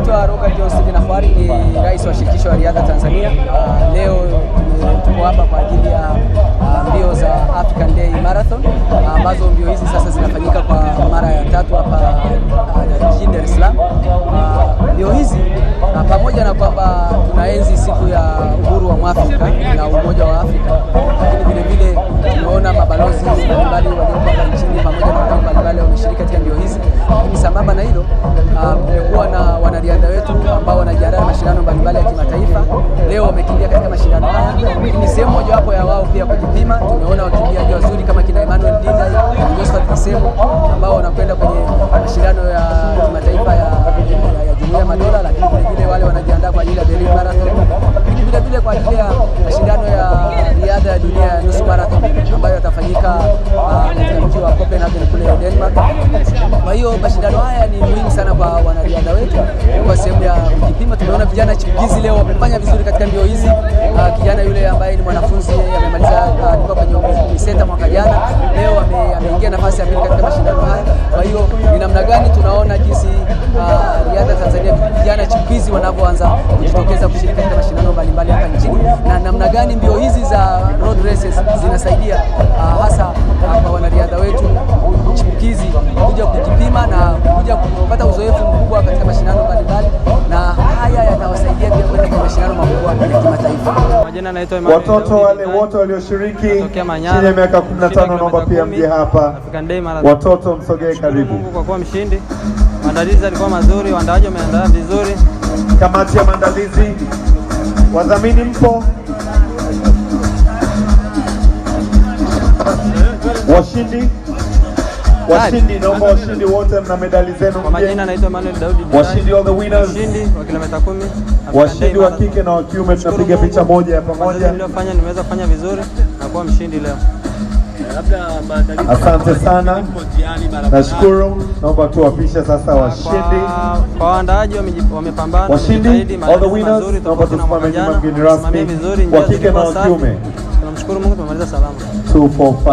naitwa Robert Joseph Nafwari, ni rais wa shirikisho la riadha Tanzania. Leo tuko hapa kwa ajili ya mbio za African Day Marathon ambazo mbio hizi sasa zinafanyika kwa mara ya tatu hapa jijini Dar es Salaam. Mbio hizi pamoja na kwamba tunaenzi siku ya uhuru wa Mwafrika na umoja wa Afrika, lakini vile vile tunaona mabalozi mbalimbali waliokuwa nchini pamoja na wadau mbalimbali wameshiriki katika mbio hizi. Lakini sambamba na hilo, tumekuwa na wanariadha wetu ambao wanajiandaa na mashindano mbalimbali ya kimataifa. Leo wamekimbia katika mashindano haya, lakini sehemu mojawapo ya wao pia kujipima. Tumeona wakimbiaji wazuri kama kina Emmanuel Dinda, Josephat Kisemo ambao wanakwenda kwenye mashindano ya kimataifa ya Jumuiya ya Madola, lakini vile vile wale wanajiandaa kwa ajili ya Berlin Marathon, lakini vile vile kwa ajili ya mashindano ya riadha ya dunia ya nusu marathon ambayo yatafanyika katika mji wa Copenhagen kule Denmark. Kwa hiyo mashindano haya ni muhimu sana kwa wanariadha wetu kwa sehemu ya kujipima. Tumeona vijana chipukizi leo wamefanya vizuri katika mbio hizi. Kijana yule ambaye ni mwanafunzi amemaliza alikuwa kwenye UNICEF mwaka jana, leo ameingia nafasi ya pili katika mashindano haya. Kwa hiyo ni namna gani tunaona jinsi riadha Tanzania vijana chipukizi wanavyoanza kujitokeza kushiriki katika mashindano mbalimbali hapa nchini, na namna gani mbio hizi za road races zinasaidia hasa kwa wanariadha wetu chipukizi kuja kujipima na kuja kupata uzoefu mkubwa katika mashindano mbalimbali, na haya yatawasaidia pia kwenda kwa mashindano makubwa ya kimataifa. Majina naitwa Emmanuel. Watoto wale wote walioshiriki chini ya miaka 15 naomba pia mje hapa. Watoto msogee karibu. Mungu kwa kuwa mshindi. Maandalizi yalikuwa mazuri, waandaaji wameandaa vizuri. Kamati ya maandalizi, wadhamini mpo? Washindi, naomba washindi wote mna medali zenu. Kwa majina naitwa Emmanuel Daudi. Washindi all the winners. Washindi wa kilomita 10. Washindi wa kike na wa kiume, tunapiga picha moja ya pamoja. Nimeweza kufanya vizuri na kuwa mshindi leo. Asante sana. Nashukuru. Naomba tuwapishe sasa washindi. Kwa waandaaji wamepambana. Washindi all the winners, naomba tusimame nyuma mgeni rasmi wa kike na wa kiume. Tunamshukuru Mungu tumemaliza salama. 245